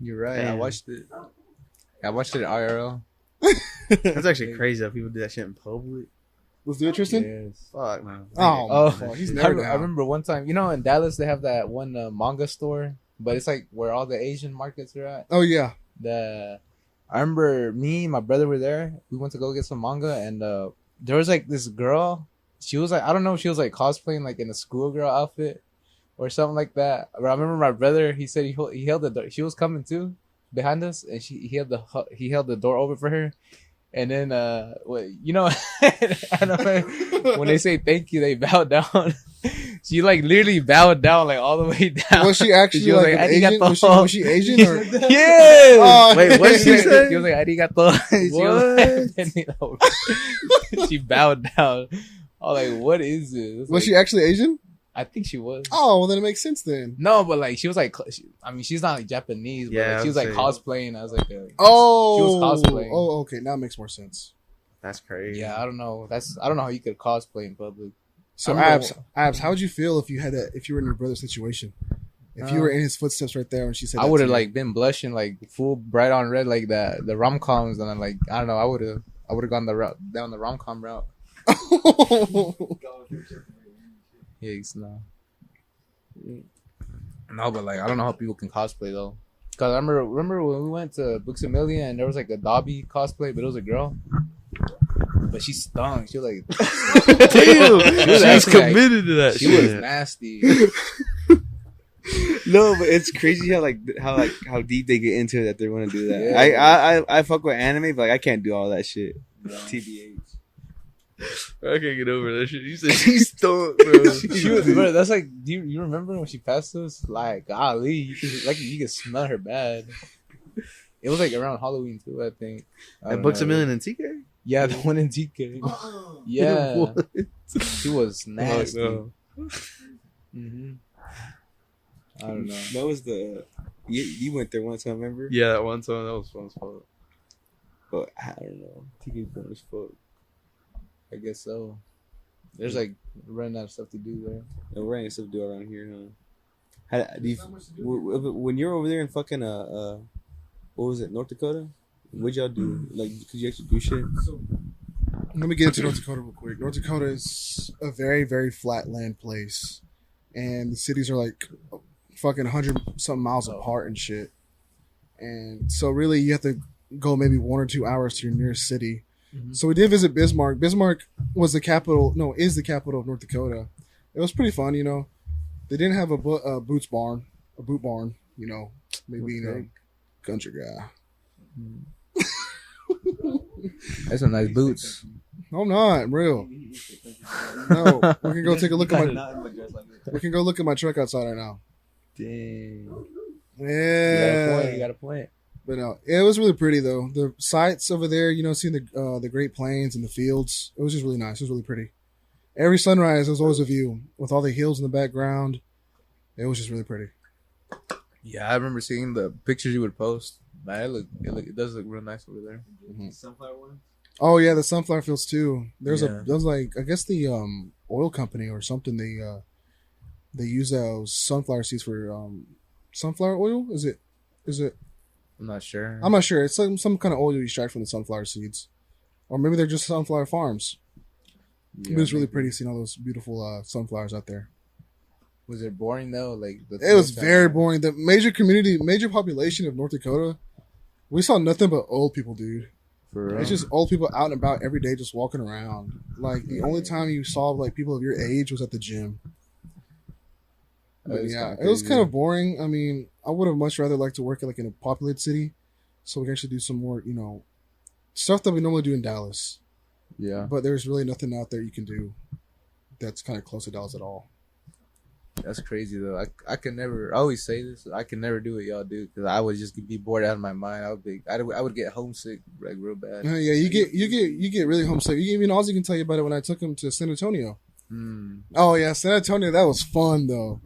You're right. I Damn. watched it. I watched it at IRL. That's actually crazy that people do that shit in public. Let's do it, Tristan. Yes. Fuck, man. Oh, Oh, fuck, he's I, never I remember one time, in Dallas they have that one manga store, but it's like where all the Asian markets are at. Oh yeah. I remember me and my brother were there. We went to go get some manga, and there was like this girl. She was like, I don't know if she was like cosplaying like in a schoolgirl outfit or something like that. But I remember my brother. He said he held the door. She was coming too behind us, and he held the door open for her. And then, I don't know, when they say thank you, they bow down. She like literally bowed down like all the way down. Was she actually She was like, an "Arigato." Asian? Was she Asian or? Yes. Oh, Wait, what did she say? She was like, "Arigato." She was like, bending over. She bowed down. I was like, "What is this?" Was like, she actually Asian? I think she was. Oh, well then it makes sense then. No, but like she was like, she's not like Japanese, but Yeah, like, she was I like would say. cosplaying as like a. Oh, She was cosplaying. Oh, okay, now it makes more sense. That's crazy. Yeah, I don't know. I don't know how you could cosplay in public. So I remember- Abs, how would you feel if you were in your brother's situation? If you were in his footsteps right there when she said, I that would to have you? like been blushing like full bright on red like that the rom coms, and then like I don't know, I would have gone down the rom com route. Yeah, no, but like I don't know how people can cosplay though. Cause I remember when we went to Books A Million and there was like a Dobby cosplay, but it was a girl. But she stunk. She was like, Damn, she was actually, like, committed to that she shit. was nasty. No, but it's crazy how deep they get into it that they want to do that. Yeah. I fuck with anime, but like I can't do all that shit. TBH. I can't get over that shit. You said she stunk, bro. She was, bro, that's like, do you remember when she passed us? Like, golly, you could smell her bad. It was like around Halloween too, I think. I At don't Books A know. Million and TK? Yeah, the one in TK. Yeah, What? she was nasty. no. Mm-hmm. I don't know. That was you went there one time, remember? Yeah, that one time, that was fun as fuck. But I don't know. TK's fun as fuck. I guess so. There's like running out of stuff to do there. No, we're ain't stuff to do around here, huh? When you're over there in fucking what was it, North Dakota? What'd y'all do? Like, could you actually do shit? Let me get into North Dakota real quick. North Dakota is a very, very flat land place, and the cities are like fucking 100-something miles apart and shit. And so, really, you have to go maybe 1 or 2 hours to your nearest city. Mhm. So we did visit Bismarck. Bismarck was the capital. No, is the capital of North Dakota. It was pretty fun, you know. They didn't have a boot barn. You know, maybe being a country guy. That's some nice boots. No, I'm not. I'm real. No, we can go take a look at my. We can go look at my truck outside right now. Dang. Yeah, You got a point. but no, it was really pretty though. The sights over there, you know, seeing the Great Plains and the fields, it was just really nice. It was really pretty. Every sunrise, there's always a view with all the hills in the background. It was just really pretty. Yeah, I remember seeing the pictures you would post. Man, it does look real nice over there. Sunflower one? Oh yeah, the sunflower fields too. There's Yeah. there's like I guess the oil company or something. They use those sunflower seeds for sunflower oil. Is it? I'm not sure. I'm not sure. It's like some kind of oil you extract from the sunflower seeds, or maybe they're just sunflower farms. Yeah, It was really maybe. pretty seeing all those beautiful sunflowers out there. Was it boring though? Like It was very boring. The major population of North Dakota, we saw nothing but old people, dude. For real? It's just old people out and about every day, just walking around. Like the only time you saw like people of your age was at the gym. That But is yeah, kinda it was crazy. kind of boring. I mean, I would have much rather liked to work like in a populated city, so we can actually do some more, you know, stuff that we normally do in Dallas. Yeah. But there's really nothing out there you can do that's kind of close to Dallas at all. That's crazy though. I can never. I always say this. I can never do what y'all do because I would just be bored out of my mind. I would get homesick like real bad. Yeah, you get really homesick. Even Ozzy can tell you about it when I took him to San Antonio. Oh yeah, San Antonio. That was fun though.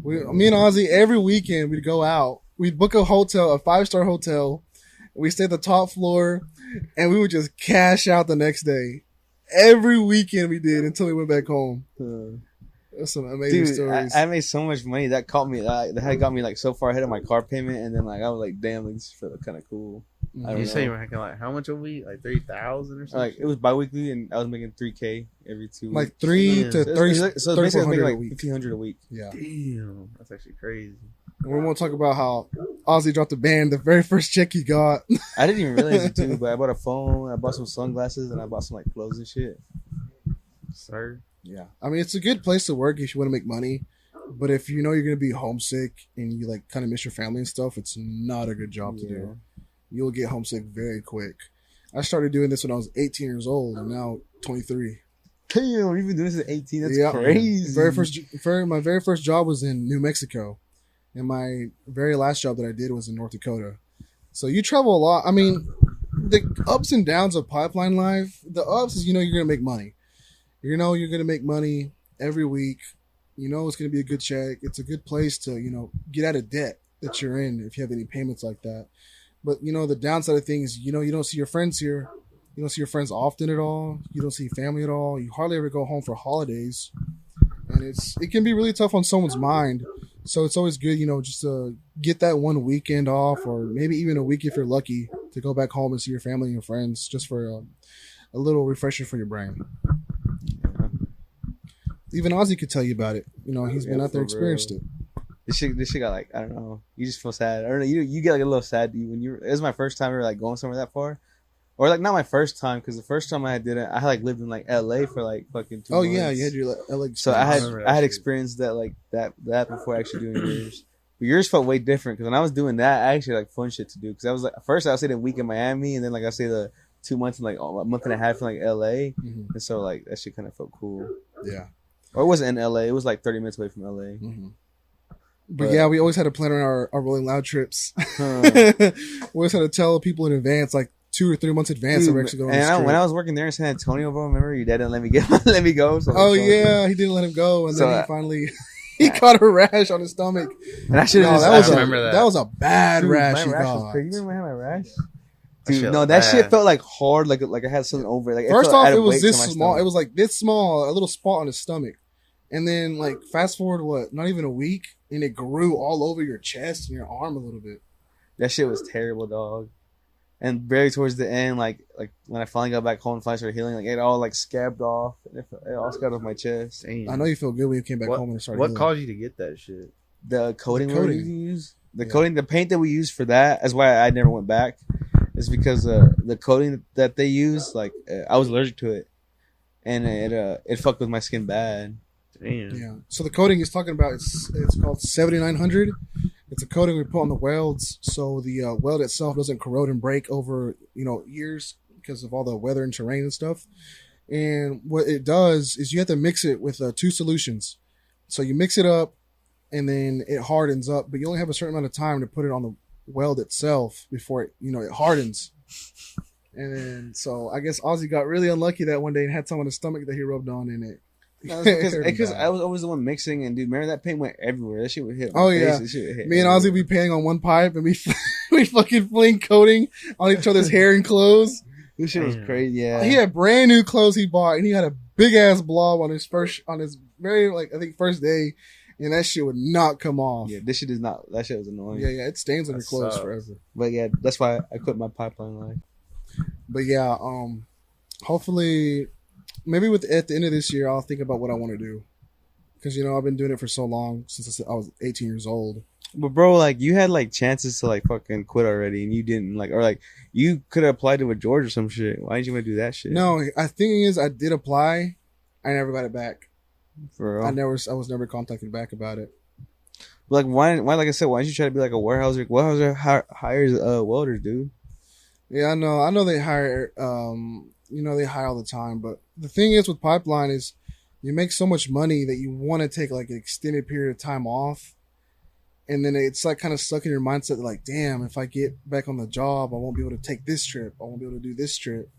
Me and Ozzy every weekend we'd go out. We'd book a hotel, a 5-star hotel. We stayed the top floor, and we would just cash out the next day. Every weekend we did until we went back home. That's some amazing stories. I made so much money that got me like so far ahead of my car payment, and then like I was like, damn, like, this felt kind of cool. You say you were making like how much a week? Like 3,000 or something? Like it was biweekly, and I was making $3K every 2 weeks. Like 3 to 30. So basically, I was making like a week. $1,500 a week. Yeah, damn, that's actually crazy. And we're gonna talk about how Ozzy dropped the band the very first check he got. I didn't even realize it too, but I bought a phone, I bought some sunglasses, and I bought some like clothes and shit. Sir. Yeah, I mean it's a good place to work if you want to make money, but if you know you're gonna be homesick and you like kind of miss your family and stuff, it's not a good job to do. You'll get homesick very quick. I started doing this when I was 18 years old, and now 23. Damn, you've been doing this at 18. That's crazy. My very first job was in New Mexico, and my very last job that I did was in North Dakota. So you travel a lot. I mean, the ups and downs of pipeline life. The ups is you're gonna make money. You're gonna make money every week. It's gonna be a good check. It's a good place to get out of debt that you're in if you have any payments like that. But the downside of things, you don't see your friends here. You don't see your friends often at all. You don't see family at all. You hardly ever go home for holidays, and it can be really tough on someone's mind. So it's always good, just to get that one weekend off, or maybe even a week if you're lucky, to go back home and see your family and your friends, just for a little refresher for your brain. Even Ozzy could tell you about it. He's been out there, experienced it. This shit got like, I don't know. You just feel sad. I don't know. You get like a little sad when it was my first time ever like going somewhere that far, or like not my first time, because the first time I did it, I had like lived in like LA for like fucking 2 months. Oh yeah, you had your LA. So I had experienced that like that before actually doing yours. But yours felt way different, because when I was doing that, I actually had like fun shit to do. Because I was like, first I stayed a week in Miami, and then like I stayed the 2 months in like a month and a half in like LA, and so like that shit kind of felt cool. Yeah. Or it wasn't in LA. It was like 30 minutes away from LA. But yeah, we always had to plan on our Rolling Loud trips. We always had to tell people in advance, like 2 or 3 months advance, that we're actually going on this trip. When I was working there in San Antonio, bro, remember your dad didn't let me go. So yeah, he didn't let him go, and then he finally he caught a rash on his stomach. And I should have remember that. That was a bad rash. My rash was crazy. You remember my rash? Dude, no, that shit felt like hard, like I had something over it. Like, first off, it was this small. It was like this small, a little spot on his stomach. And then, like, fast forward, not even a week, and it grew all over your chest and your arm a little bit. That shit was terrible, dog. And very towards the end, like when I finally got back home and finally started healing, like it all like scabbed off. It all scabbed off my chest. Damn. I know you feel good when you came back home and started healing. What caused you to get that shit? The coating we use. The paint that we used for that. That's why I never went back. It's because the coating that they use, like I was allergic to it, and it fucked with my skin bad. Damn. Yeah. So the coating he's talking about, it's called 7900. It's a coating we put on the welds, so the weld itself doesn't corrode and break over years because of all the weather and terrain and stuff. And what it does is you have to mix it with 2 solutions. So you mix it up, and then it hardens up, but you only have a certain amount of time to put it on the weld itself before it hardens. And then so I guess Ozzy got really unlucky that one day and had some on his stomach that he rubbed on, and it. No, because I was always the one mixing, and dude, remember that paint went everywhere. That shit would hit. Oh yeah, me and Ozzy be painting on one pipe, and we fucking fling coating on each other's hair and clothes. This shit was crazy. Yeah, he had brand new clothes he bought, and he had a big ass blob on his very I think first day, and that shit would not come off. Yeah, this shit is not. That shit was annoying. Yeah, it stains on your clothes forever. But yeah, that's why I quit my pipeline life. But yeah, hopefully. Maybe at the end of this year, I'll think about what I want to do. Because, I've been doing it for so long, since I was 18 years old. But, bro, like, you had, like, chances to, like, fucking quit already, and you didn't, like, or, like, you could have applied to a George or some shit. Why didn't you want to do that shit? No, I think I did apply. I never got it back. For real? I was never contacted back about it. Like, why, like I said, why didn't you try to be, like, a warehouser? Warehouser hires welders, dude. Yeah, I know they hire, they hire all the time, but the thing is with pipeline is you make so much money that you want to take like an extended period of time off. And then it's like kind of stuck in your mindset like, damn, if I get back on the job, I won't be able to take this trip. I won't be able to do this trip.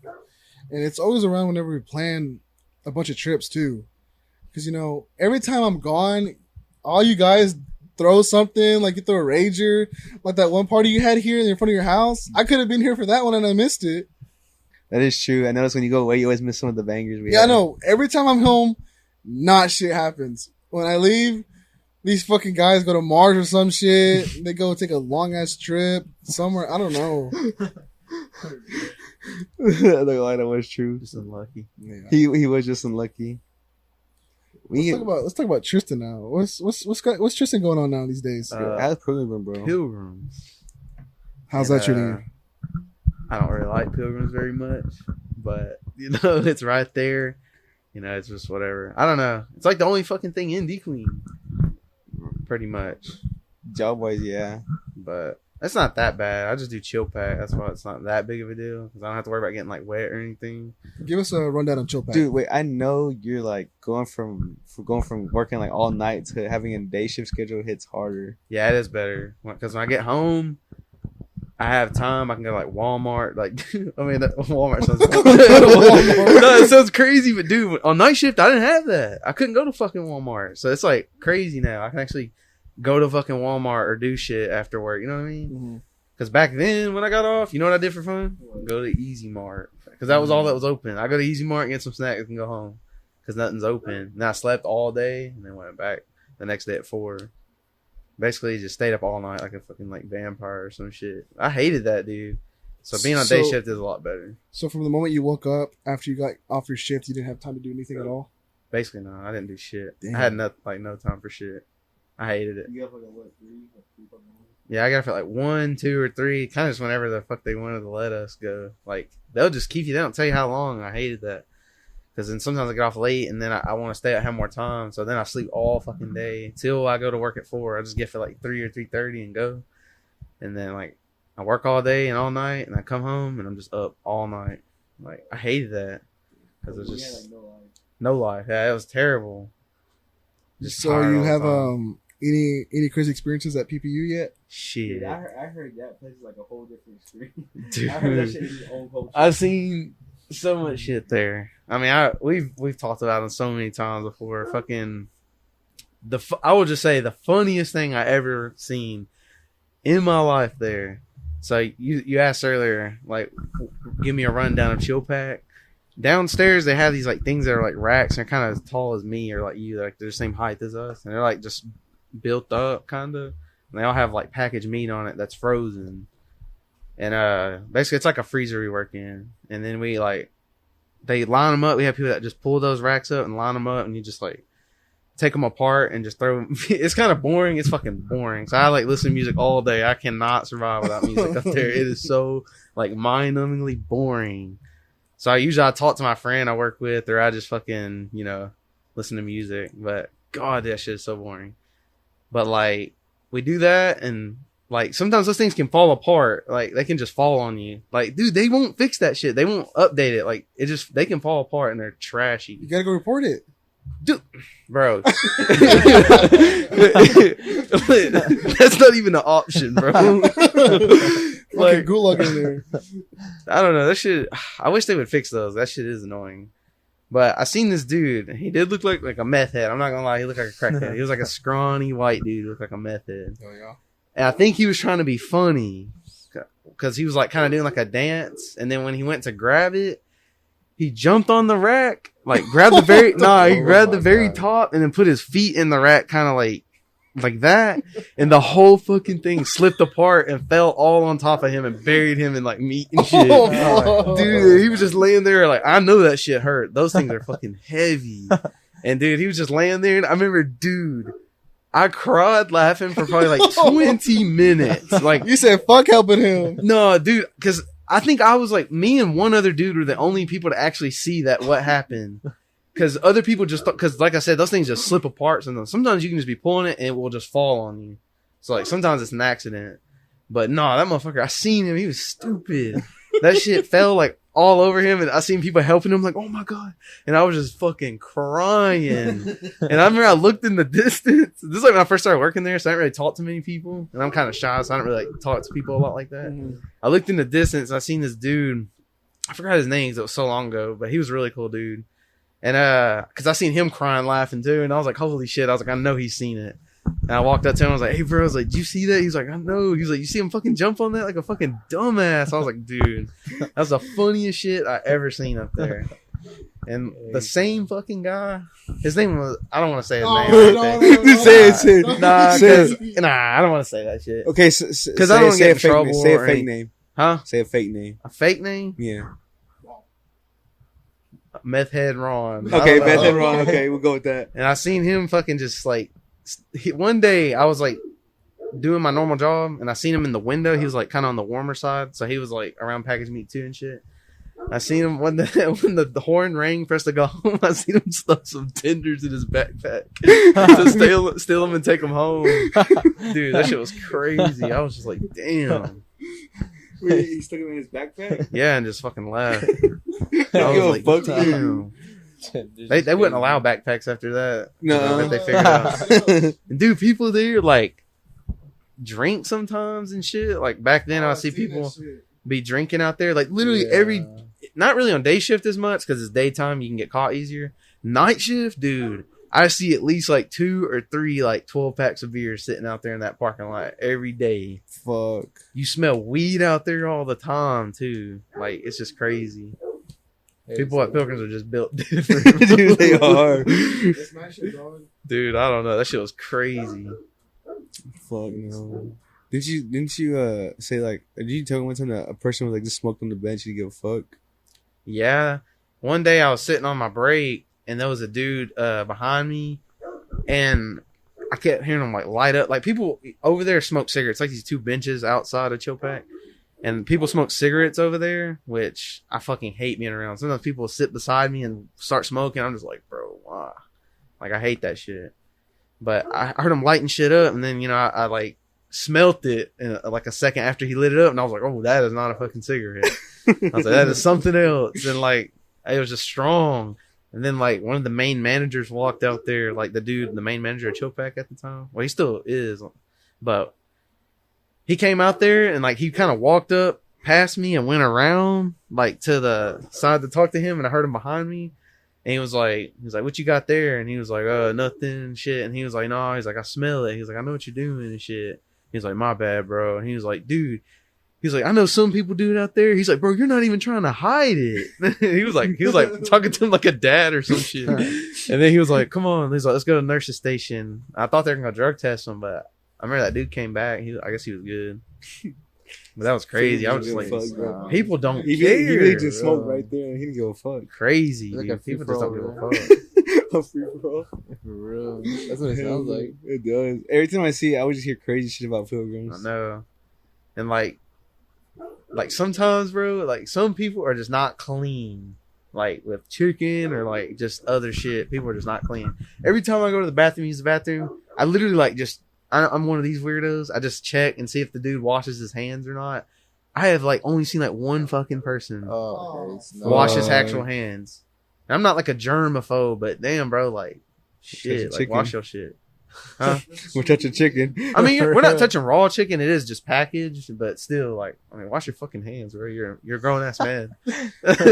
And it's always around whenever we plan a bunch of trips too. Because, you know, every time I'm gone, all you guys throw something, like you throw a Rager, like that one party you had here in front of your house. I could have been here for that one and I missed it. That is true. I notice when you go away, you always miss some of the bangers. Yeah, I know. Every time I'm home, not shit happens. When I leave, these fucking guys go to Mars or some shit. They go take a long ass trip somewhere. I don't know. That was true. Just unlucky. Yeah. He was just unlucky. Let's talk about Tristan now. What's Tristan going on now these days? How's Pilgrim, bro? Pilgrims. How's that treating you? I don't really like Pilgrims very much, but you know, it's right there. You know, it's just whatever. I don't know. It's like the only fucking thing in D-Queen. Pretty much. Job wise, yeah. But it's not that bad. I just do chill pack. That's why it's not that big of a deal. Because I don't have to worry about getting like wet or anything. Give us a rundown on chill pack. Dude, wait, I know you're like going from working like all night to having a day shift schedule hits harder. Yeah, it is better. Because when I get home, I have time. I can go to like Walmart. Like, I mean, Walmart sounds no, it sounds crazy, but dude, on night shift, I didn't have that. I couldn't go to fucking Walmart. So it's like crazy now. I can actually go to fucking Walmart or do shit after work. You know what I mean? Because back then, when I got off, you know what I did for fun? Go to Easy Mart. Because that was all that was open. I go to Easy Mart, get some snacks, and go home. Because nothing's open. And I slept all day and then went back the next day at 4. Basically, just stayed up all night like a fucking like vampire or some shit. I hated that, dude. So being on day shift is a lot better. So from the moment you woke up after you got off your shift, you didn't have time to do anything at all? Basically, no. I didn't do shit. Damn. I had no time for shit. I hated it. You got like what, 3? Yeah, I got for like 1, 2, or 3. Kind of just whenever the fuck they wanted to let us go. Like, they'll just keep you. They don't tell you how long. I hated that. Because then sometimes I get off late and then I want to stay out, have more time. So then I sleep all fucking day until I go to work at 4. I just get for like 3 or 3:30 and go. And then like I work all day and all night and I come home and I'm just up all night. Like, I hated that. Because it was just no life. Yeah, it was terrible. Just so you have any crazy experiences at PPU yet? Shit. Dude, I heard that place is like a whole different experience. Dude. I heard that shit is its own culture. I've seen so much shit there. I mean, we've talked about it so many times before. Fucking I will just say the funniest thing I ever seen in my life there. So you asked earlier, like, give me a rundown of chill pack. Downstairs they have these like things that are like racks and they're kind of as tall as me or like you, like they're the same height as us, and they're like just built up kind of. And they all have like packaged meat on it that's frozen. And basically it's like a freezer we work in. And then they line them up. We have people that just pull those racks up and line them up, and you just like take them apart and just throw them. It's kind of boring. It's fucking boring. So I like listen to music all day. I cannot survive without music up there. It is so like mind-numbingly boring. So I talk to my friend I work with, or I just fucking, you know, listen to music. But God, that shit is so boring. But like we do that, and like sometimes those things can fall apart. Like they can just fall on you. Like, dude, they won't fix that shit. They won't update it. Like they can fall apart and they're trashy. You gotta go report it. Dude, bro. That's not even an option, bro. Like gulag in there. I don't know. That shit, I wish they would fix those. That shit is annoying. But I seen this dude. He did look like a meth head. I'm not gonna lie. He looked like a crackhead. He was like a scrawny white dude. Looked like a meth head. Oh yeah. And I think he was trying to be funny because he was like kind of doing like a dance. And then when he went to grab it, he jumped on the rack, like grabbed the very, he grabbed the very top and then put his feet in the rack kind of like that. And the whole fucking thing slipped apart and fell all on top of him and buried him in like meat and shit. Dude, he was just laying there like, I know that shit hurt. Those things are fucking heavy. And dude, he was just laying there. And I remember, dude, I cried laughing for probably like 20 minutes. Like, you said, fuck helping him. No, dude, because I think I was like, me and one other dude were the only people to actually see that what happened. Because other people just, because like I said, those things just slip apart. Sometimes you can just be pulling it and it will just fall on you. So like sometimes it's an accident. But no, that motherfucker, I seen him. He was stupid. That shit fell like all over him, and I seen people helping him, like, oh my god, and I was just fucking crying. And I remember I looked in the distance. This is like when I first started working there, so I didn't really talk to many people, and I'm kind of shy, so I don't really like talk to people a lot like that. Mhm. I looked in the distance, and I seen this dude. I forgot his name because it was so long ago, but he was a really cool dude. And because I seen him crying, laughing too, and I was like, holy shit! I was like, I know he's seen it. And I walked up to him. I was like, hey, bro. I was like, did you see that? He's like, I know. He's like, you see him fucking jump on that like a fucking dumbass. I was like, dude, that's the funniest shit I ever seen up there. And the same fucking guy, his name was, I don't want to say his name. Say it. Nah, Say I don't want to say that shit. Okay, Because I don't get in trouble. Say a or fake anything. name. Huh? Say a fake name. A fake name? Yeah. Meth Head Ron. Okay, I don't bad know. and wrong. Okay, we'll go with that. And I seen him fucking just like, one day I was like doing my normal job, and I seen him in the window. He was like kind of on the warmer side, so he was like around packaged meat too and shit. I seen him when the horn rang for us to go home. I seen him stuff some tenders in his backpack to steal them and take them home. Dude, that shit was crazy. I was just like, damn. Wait, he stuck it in his backpack? Yeah, and just fucking laughed. I Yo, was fuck like, damn. They wouldn't allow backpacks after that. No. I bet they figured it out. And dude, people there like drink sometimes and shit. Like back then, I would see people be drinking out there. Like literally not really on day shift as much because it's daytime. You can get caught easier. Night shift, dude, I see at least like 2 or 3 like 12 packs of beer sitting out there in that parking lot every day. Fuck. You smell weed out there all the time too. Like it's just crazy. People at Pilgrims are just built different. Dude, they are. That's my shit, dog. Dude, I don't know. That shit was crazy. Fuck no. Didn't you say like, did you tell me one time that a person was like just smoked on the bench and you give a fuck? Yeah. One day I was sitting on my break and there was a dude behind me, and I kept hearing him like light up. Like people over there smoke cigarettes, like these 2 benches outside of Chill Pack. And people smoke cigarettes over there, which I fucking hate being around. Sometimes people sit beside me and start smoking. I'm just like, bro, why? Like, I hate that shit. But I heard him lighting shit up, and then, you know, I like smelt it like a second after he lit it up, and I was like, oh, that is not a fucking cigarette. I was like, that is something else. And like, it was just strong. And then like one of the main managers walked out there, like the main manager of Chill Pack at the time. Well, he still is, but he came out there and like he kind of walked up past me and went around like to the side to talk to him, and I heard him behind me, and he was like, what you got there? And he was like, nothing and shit. And he was like, no, he's like, I smell it. He's like, I know what you're doing and shit. He's like, my bad, bro. And he was like, dude, he's like, I know some people do it out there. He's like, bro, you're not even trying to hide it. he was like talking to him like a dad or some shit. And then he was like, come on. He's like, let's go to the nurse's station. I thought they were gonna drug test him, but I remember that dude came back. I guess he was good. But that was crazy. I was just like, fuck, people don't He care. really just smoked right there and he didn't give a fuck. Crazy, Like dude. a People just don't give free-for-all, a fuck. A free for all. For real. That's what it sounds like. It does. Every time I see it, I would just hear crazy shit about pilgrims. I know. And like sometimes, bro, like some people are just not clean. Like with chicken or like just other shit. People are just not clean. Every time I go to the bathroom, use the bathroom, I literally like just, I'm one of these weirdos. I just check and see if the dude washes his hands or not. I have like only seen like one fucking person wash his actual hands. And I'm not like a germaphobe, but damn, bro, like shit, like wash your shit. Huh? We're touching chicken. I mean, we're not touching raw chicken. It is just packaged, but still, like, I mean, wash your fucking hands, bro. You're a grown ass man. That's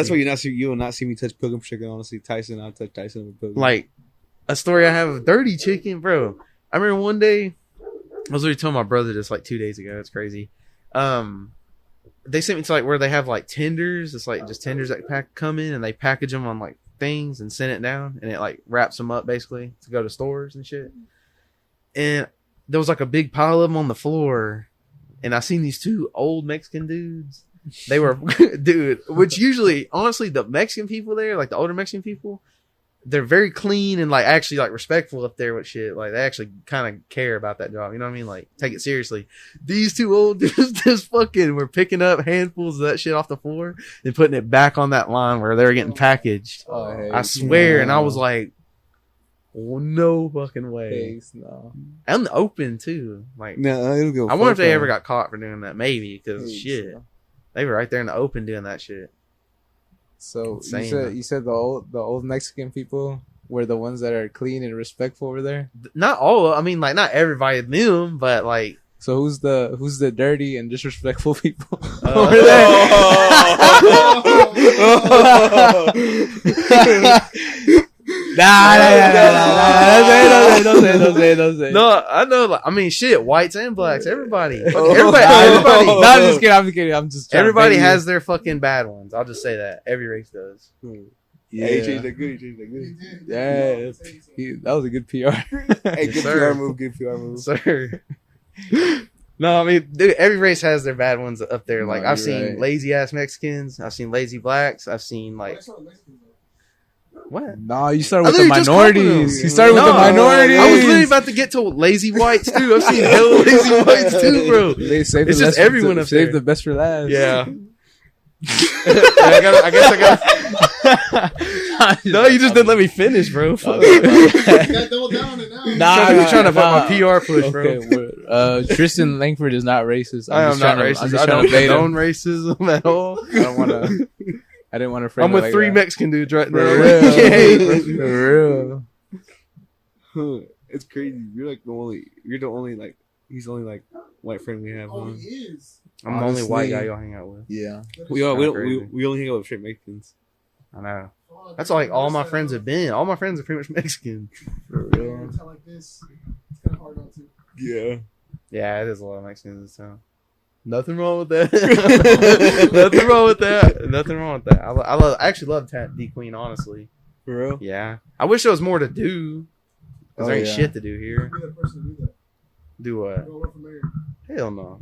why you will not see me touch pilgrim chicken. Honestly, Tyson, I'll touch Tyson with pilgrim. Like a story I have of dirty chicken, bro. I remember one day I was already telling my brother this like 2 days ago. It's crazy. They sent me to like where they have like tenders. It's like just tenders that come in and they package them on like things and send it down, and it like wraps them up basically to go to stores and shit. And there was like a big pile of them on the floor, and I seen these 2 old Mexican dudes. They were dude, which usually honestly the Mexican people there, like the older Mexican people, they're very clean and like actually like respectful up there with shit. Like they actually kind of care about that job. You know what I mean? Like take it seriously. These 2 old dudes just fucking were picking up handfuls of that shit off the floor and putting it back on that line where they were getting packaged. I swear. And I was like, No fucking way. Face, no. And the open too. Like, No, it'll go. I wonder if they full ever time. got caught for doing that. Maybe because Face, shit, no. they were right there in the open doing that shit. So Insane. you said the old Mexican people were the ones that are clean and respectful over there. Not all. I mean, like not everybody them, but like. So who's the dirty and disrespectful people Oh. over there? Nah. Don't say. No, I know. Like, I mean, shit, whites and blacks, everybody. Fuck Oh. everybody. No, I'm just kidding. I'm just trying to Everybody make has their fucking bad ones. I'll just say that. Every race does. Yeah, he changed that good. Yeah, that was a good PR. Hey, Yes, good sir. PR move. Good PR move. Sir. No, I mean, dude, every race has their bad ones up there. Like, No, I've you're seen right. lazy ass Mexicans. I've seen lazy blacks. I've seen, like, what? No, you started I with the literally just called minorities. them. You started with No, the minorities. I was literally about to get to lazy whites, too. I've seen hella lazy whites, too, bro. They saved It's the just best, everyone up saved there. the best for last. Yeah. I guess I got. No, you just didn't let me finish, bro. Fuck. Double down on it now. You're trying to fuck my PR push, bro. Okay, Tristan Langford is not racist. I am just not trying racist. I'm I just trying don't to bait condone him. racism at all. I didn't want to frame I'm it with like 3 that. Mexican dudes right For now. real. For real. It's crazy. You're the only like. He's the only like white friend we have. Oh, Huh? he is. I'm the only white Honestly. guy y'all hang out with. Yeah. We kinda only hang out with straight Mexicans. I know. That's like all my friends have been. All my friends are pretty much Mexican. For real. Like this, it's kind of hard not to. Yeah. Yeah, it is a lot of Mexicans in this town. Nothing wrong with that. Nothing wrong with that. Nothing wrong with that. I actually love D Queen, honestly. For real. Yeah. I wish there was more to do. Because Oh, there ain't yeah. shit to do here. Be the person to do that. Do what? Go work for mayor. Hell no.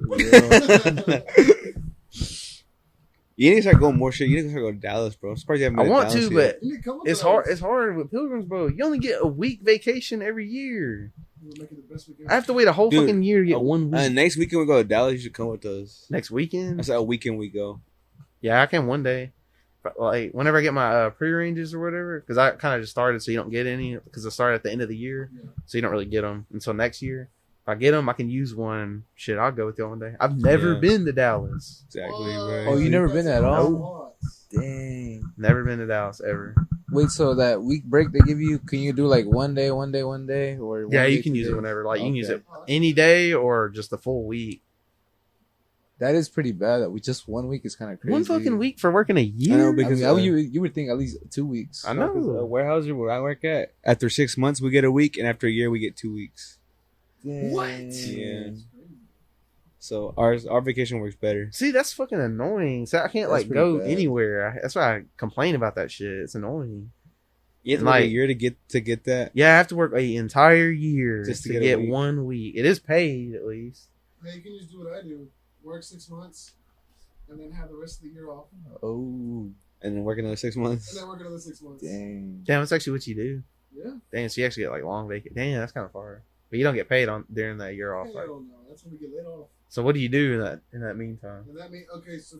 You need to start going more shit. You need to start going to Dallas, bro. I'm surprised you haven't I been to want Dallas to, yet. but You need to come up it's to hard. us. It's hard with pilgrims, bro. You only get a week vacation every year. We'll make it the best we can. I have to wait a whole Dude, fucking year to get 1 week. Next weekend we go to Dallas. You should come with us. Next weekend? That's like a weekend we go. Yeah, I can one day. But like whenever I get my pre-ranges or whatever, because I kind of just started, so you don't get any because I started at the end of the year, Yeah. so you don't really get them until next year. If I get them, I can use one. Shit, I'll go with you one day. I've never Yeah. been to Dallas. Exactly, right? Oh, you never been at all? all? Dang. Never been to Dallas ever. Wait, so that week break they give you, can you do like one day, or Yeah, one you day, can 2 use it days? whenever. Like you can use Okay. it any day or just the full week. That is pretty bad. That we just 1 week is kind of crazy. One fucking week for working a year. I know, I because mean, you would think at least 2 weeks. I know. A warehouse where I work at, after 6 months we get a week, and after a year we get 2 weeks. What? Yeah. So our vacation works better. See, that's fucking annoying. So I can't That's like pretty go bad. anywhere. That's why I complain about that shit. It's annoying. You have to Like- wait a year to get that. Yeah, I have to work an entire year Just to to get get a week. 1 week. It is paid at least. Hey, you can just do what I do. Work 6 months, and then have the rest of the year off, Oh, And then work another 6 months. and then work another 6 months. dang. Damn, that's actually what you do. Yeah. Damn, so you actually get like long vacation. Damn, that's kind of far. But you don't get paid on during that year off. Right? Hell no. That's when we get laid off. So what do you do in that meantime? And that mean okay. So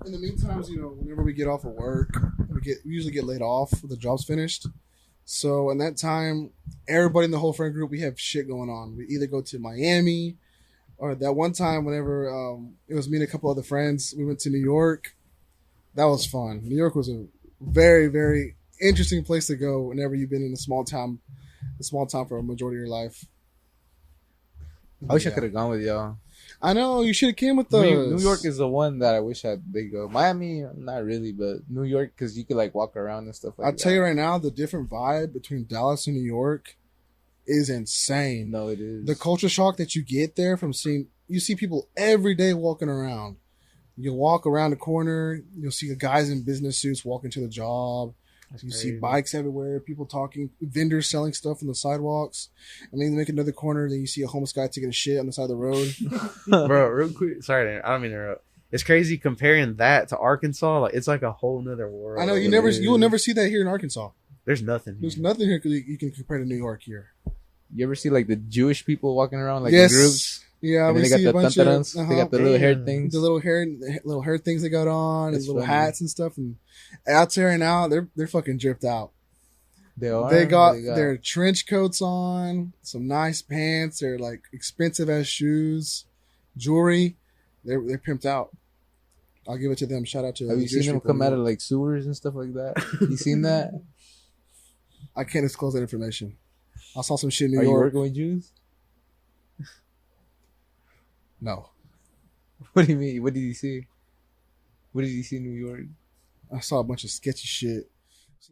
in the meantime, whenever we get off of work, we usually get laid off. The job's finished. So in that time, everybody in the whole friend group, we have shit going on. We either go to Miami, or that one time whenever it was me and a couple other friends, we went to New York. That was fun. New York was a very, very interesting place to go whenever you've been in a small town for a majority of your life. I wish I Yeah. could have gone with y'all. I know you should have came with us. New York is the one that I wish they go. Miami, not really, but New York because you could like walk around and stuff like I'll that. tell you right now, the different vibe between Dallas and New York is insane. No, it is. The culture shock that you get there from you see people every day walking around. You walk around the corner, you'll see the guys in business suits walking to the job. That's You crazy. see bikes everywhere, people talking, vendors selling stuff on the sidewalks. And then you make another corner, then you see a homeless guy taking a shit on the side of the road. Bro, real quick. Sorry, I don't mean to interrupt. It's crazy comparing that to Arkansas. Like it's like a whole nother world. I know you will never see that here in Arkansas. There's nothing. There's Here. nothing here you can compare to New York here. You ever see like the Jewish people walking around like Yes. in groups? Yeah, And then we they got see the a bunch of tantarans. They got the little hair things. the little hair things they got on, That's and little funny. hats and stuff, and out there and out, they're fucking dripped out. They are. They got their trench coats on, some nice pants. They're like expensive ass shoes, jewelry. They're pimped out. I'll give it to them. Shout out to. Have you seen them come out of like sewers and stuff like that? You seen that? I can't disclose that information. I saw some shit in New Are you York. working with Jews? No, What do you mean? What did you see? What did you see in New York? I saw a bunch of sketchy shit.